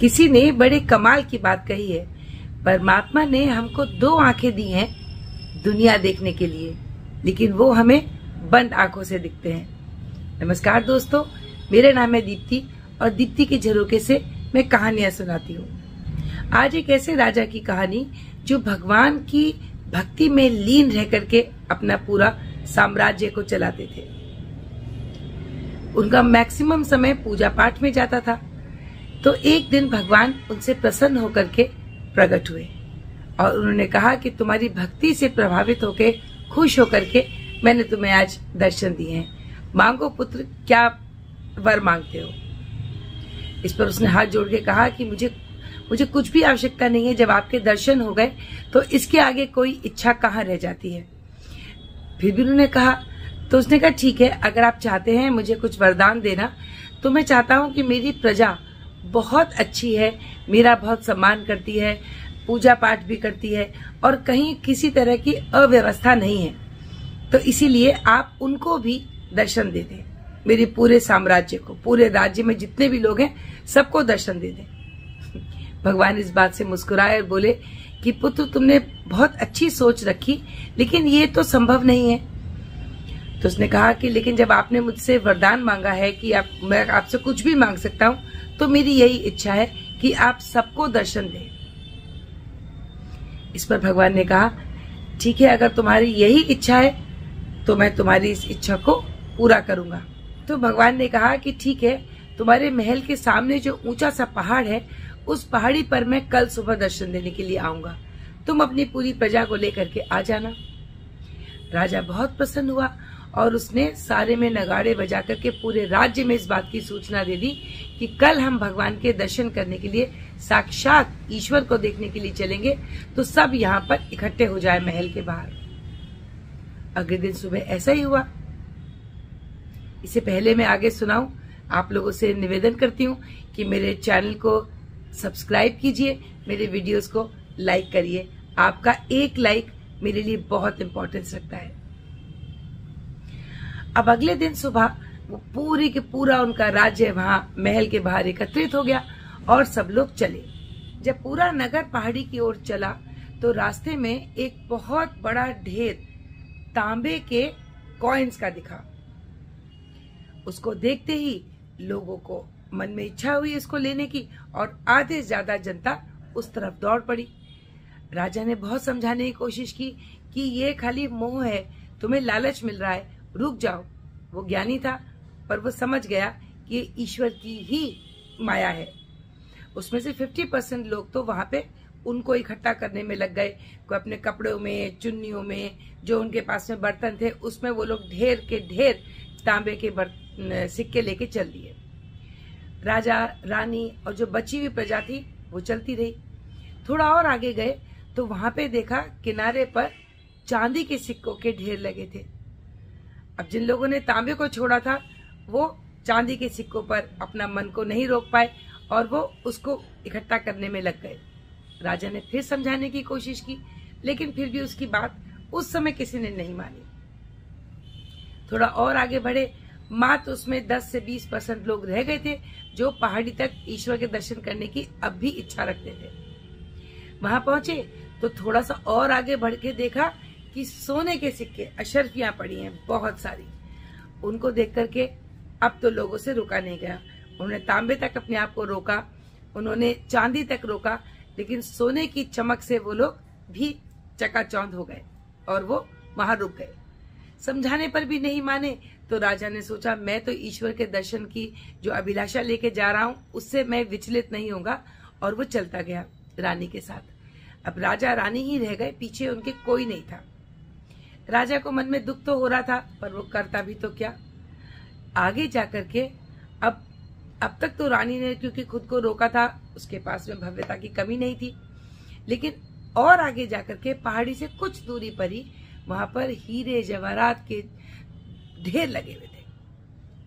किसी ने बड़े कमाल की बात कही है, परमात्मा ने हमको 2 आंखें दी हैं दुनिया देखने के लिए, लेकिन वो हमें बंद आंखों से दिखते हैं। नमस्कार दोस्तों, मेरा नाम है दीप्ति और दीप्ति के झरोखे से मैं कहानियां सुनाती हूँ। आज एक ऐसे राजा की कहानी जो भगवान की भक्ति में लीन रह करके अपना पूरा साम्राज्य को चलाते थे। उनका मैक्सिमम समय पूजा पाठ में जाता था। तो एक दिन भगवान उनसे प्रसन्न होकर के प्रकट हुए और उन्होंने कहा कि तुम्हारी भक्ति से प्रभावित होकर खुश होकर के मैंने तुम्हें आज दर्शन दिए हैं, मांगो पुत्र, क्या वर मांगते हो। इस पर उसने हाथ जोड़ के कहा कि मुझे कुछ भी आवश्यकता नहीं है, जब आपके दर्शन हो गए तो इसके आगे कोई इच्छा कहाँ रह जाती है। फिर भी उन्होंने कहा, तो उसने कहा ठीक है, अगर आप चाहते हैं मुझे कुछ वरदान देना तो मैं चाहता हूं कि मेरी प्रजा बहुत अच्छी है, मेरा बहुत सम्मान करती है, पूजा पाठ भी करती है और कहीं किसी तरह की अव्यवस्था नहीं है, तो इसीलिए आप उनको भी दर्शन दे दें, मेरे पूरे साम्राज्य को, पूरे राज्य में जितने भी लोग हैं सबको दर्शन दे दें। भगवान इस बात से मुस्कुराए और बोले कि पुत्र, तुमने बहुत अच्छी सोच रखी, लेकिन ये तो संभव नहीं है। तो उसने कहा कि लेकिन जब आपने मुझसे वरदान मांगा है कि मैं आपसे कुछ भी मांग सकता हूं, तो मेरी यही इच्छा है कि आप सबको दर्शन दें। इस पर भगवान ने कहा ठीक है, अगर तुम्हारी यही इच्छा है तो मैं तुम्हारी इस इच्छा को पूरा करूंगा। तो भगवान ने कहा कि ठीक है, तुम्हारे महल के सामने जो ऊंचा सा पहाड़ है, उस पहाड़ी पर मैं कल सुबह दर्शन देने के लिए आऊंगा, तुम अपनी पूरी प्रजा को लेकर के आ जाना। राजा बहुत प्रसन्न हुआ और उसने सारे में नगाड़े बजा करके पूरे राज्य में इस बात की सूचना दे दी कि कल हम भगवान के दर्शन करने के लिए, साक्षात ईश्वर को देखने के लिए चलेंगे, तो सब यहाँ पर इकट्ठे हो जाए महल के बाहर। अगले दिन सुबह ऐसा ही हुआ। इससे पहले मैं आगे सुनाऊं, आप लोगों से निवेदन करती हूँ कि मेरे चैनल को सब्सक्राइब कीजिए, मेरे वीडियोस को लाइक करिए। आपका एक लाइक मेरे लिए बहुत इंपॉर्टेंस रखता है। अब अगले दिन सुबह वो पूरी के पूरा उनका राज्य वहां महल के बाहर एकत्रित हो गया और सब लोग चले। जब पूरा नगर पहाड़ी की ओर चला तो रास्ते में एक बहुत बड़ा ढेर तांबे के कॉइन्स का दिखा। उसको देखते ही लोगों को मन में इच्छा हुई इसको लेने की और आधे से ज्यादा जनता उस तरफ दौड़ पड़ी। राजा ने बहुत समझाने की कोशिश की कि ये खाली मोह है, तुम्हें लालच मिल रहा है, रुक जाओ। वो ज्ञानी था, पर वो समझ गया कि ये ईश्वर की ही माया है। उसमें से 50% लोग तो वहां पे उनको इकट्ठा करने में लग गए। कोई अपने कपड़ों में, चुन्नियों में, जो उनके पास में बर्तन थे उसमें वो लोग ढेर के ढेर तांबे के सिक्के लेके चल दिए। राजा, रानी और जो बची हुई प्रजा थी वो चलती रही। थोड़ा और आगे गए तो वहां पे देखा किनारे पर चांदी के सिक्कों के ढेर लगे थे। अब जिन लोगों ने तांबे को छोड़ा था वो चांदी के सिक्कों पर अपना मन को नहीं रोक पाए और वो उसको इकट्ठा करने में लग गए। राजा ने फिर समझाने की कोशिश की, लेकिन फिर भी उसकी बात उस समय किसी ने नहीं मानी। थोड़ा और आगे बढ़े, मात्र उसमें 10 से 20% लोग रह गए थे जो पहाड़ी तक ईश्वर के दर्शन करने की अब भी इच्छा रखते थे। वहां पहुंचे तो थोड़ा सा और आगे बढ़ के देखा कि सोने के सिक्के, अशर्फियां पड़ी हैं बहुत सारी। उनको देख करके अब तो लोगों से रुका नहीं गया। उन्होंने तांबे तक अपने आप को रोका, उन्होंने चांदी तक रोका, लेकिन सोने की चमक से वो लोग भी चकाचौंध हो गए और वो वहां रुक गए। समझाने पर भी नहीं माने तो राजा ने सोचा, मैं तो ईश्वर के दर्शन की जो अभिलाषा लेके जा रहा हूं उससे मैं विचलित नहीं होगा, और वो चलता गया रानी के साथ। अब राजा रानी ही रह गए, पीछे उनके कोई नहीं था। राजा को मन में दुख तो हो रहा था, पर वो करता भी तो क्या। आगे जाकर के अब तक तो रानी ने क्योंकि खुद को रोका था, उसके पास में भव्यता की कमी नहीं थी, लेकिन और आगे जाकर के पहाड़ी से कुछ दूरी पर ही वहां पर हीरे जवाहरात के ढेर लगे हुए थे।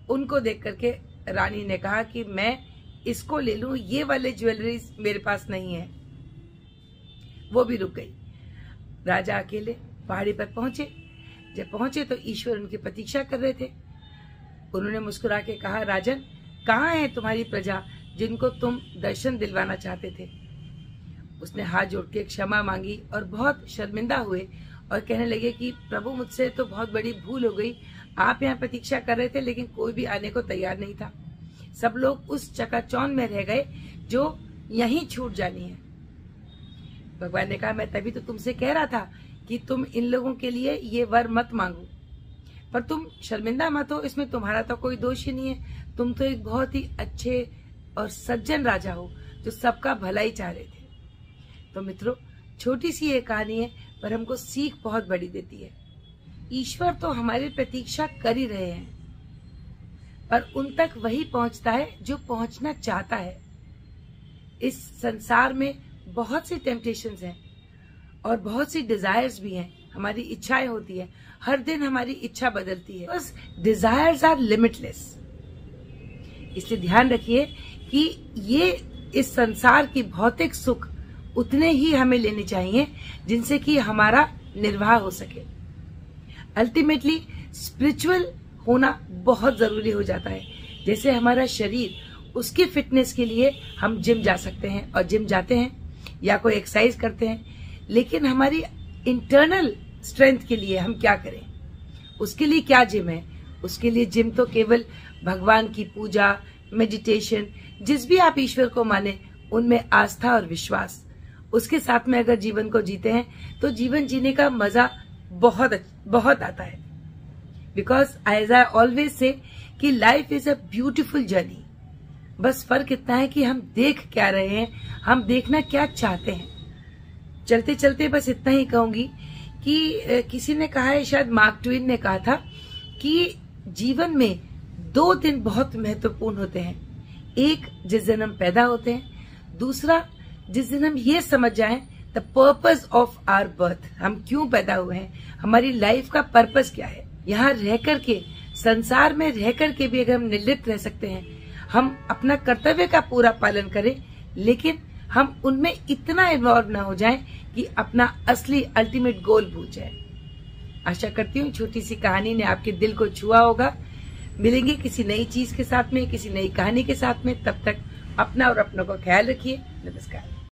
उनको देख करके रानी ने कहा कि मैं इसको ले लूं, ये वाले ज्वेलरी मेरे पास नहीं है। वो भी रुक गई। राजा अकेले पहाड़ी पर पहुंचे। जब पहुंचे तो ईश्वर उनकी प्रतीक्षा कर रहे थे। उन्होंने मुस्कुरा के कहा, राजन, कहाँ है तुम्हारी प्रजा? जिनको तुम दर्शन दिलवाना चाहते थे। उसने हाथ जोड़ के क्षमा मांगी और बहुत शर्मिंदा हुए और कहने लगे कि प्रभु, मुझसे तो बहुत बड़ी भूल हो गई। आप यहाँ प्रतीक्षा कर रहे थे लेकिन कोई भी आने को तैयार नहीं था। सब लोग उस चकाचौंध में रह गए जो यहीं छूट जानी है। भगवान ने कहा, मैं तभी तो तुमसे कह रहा था कि तुम इन लोगों के लिए ये वर मत मांगो, पर तुम शर्मिंदा मत हो, इसमें तुम्हारा तो कोई दोष ही नहीं है। तुम तो एक बहुत ही अच्छे और सज्जन राजा हो जो सबका भलाई चाह रहे थे। तो मित्रों, छोटी सी ये कहानी है पर हमको सीख बहुत बड़ी देती है। ईश्वर तो हमारी प्रतीक्षा कर ही रहे हैं, पर उन तक वही पहुंचता है जो पहुंचना चाहता है। इस संसार में बहुत सी टेम्पटेशंस हैं और बहुत सी डिजायर्स भी हैं। हमारी इच्छाएं होती है, हर दिन हमारी इच्छा बदलती है। बस डिजायर्स आर लिमिटलेस। इसलिए ध्यान रखिए कि ये इस संसार की भौतिक सुख उतने ही हमें लेने चाहिए जिनसे कि हमारा निर्वाह हो सके। अल्टीमेटली स्पिरिचुअल होना बहुत जरूरी हो जाता है। जैसे हमारा शरीर, उसकी फिटनेस के लिए हम जिम जा सकते हैं और जिम जाते हैं या कोई एक्सरसाइज करते हैं, लेकिन हमारी इंटरनल स्ट्रेंथ के लिए हम क्या करें? उसके लिए क्या जिम है? उसके लिए जिम तो केवल भगवान की पूजा, मेडिटेशन, जिस भी आप ईश्वर को माने उनमें आस्था और विश्वास, उसके साथ में अगर जीवन को जीते हैं तो जीवन जीने का मजा बहुत आता है। Because as I always say कि life is a beautiful journey. बस फर्क इतना है कि हम देख क्या रहे हैं, हम देखना क्या चाहते हैं। चलते चलते बस इतना ही कहूंगी कि किसी ने कहा है, शायद मार्क ट्वेन ने कहा था कि जीवन में 2 दिन बहुत महत्वपूर्ण होते हैं। एक, जिस दिन हम पैदा होते हैं, दूसरा जिस दिन हम ये समझ जाएं the purpose of our birth, हम क्यों पैदा हुए हैं, हमारी लाइफ का पर्पस क्या है। यहाँ रह करके, संसार में रह करके भी अगर हम निर्लिप्त रह सकते हैं, हम अपना कर्तव्य का पूरा पालन करें, लेकिन हम उनमें इतना इन्वॉल्व ना हो जाएं कि अपना असली अल्टीमेट गोल भूल जाए। आशा करती हूँ छोटी सी कहानी ने आपके दिल को छुआ होगा। मिलेंगे किसी नई चीज के साथ में, किसी नई कहानी के साथ में। तब तक अपना और अपनों का ख्याल रखिए। नमस्कार।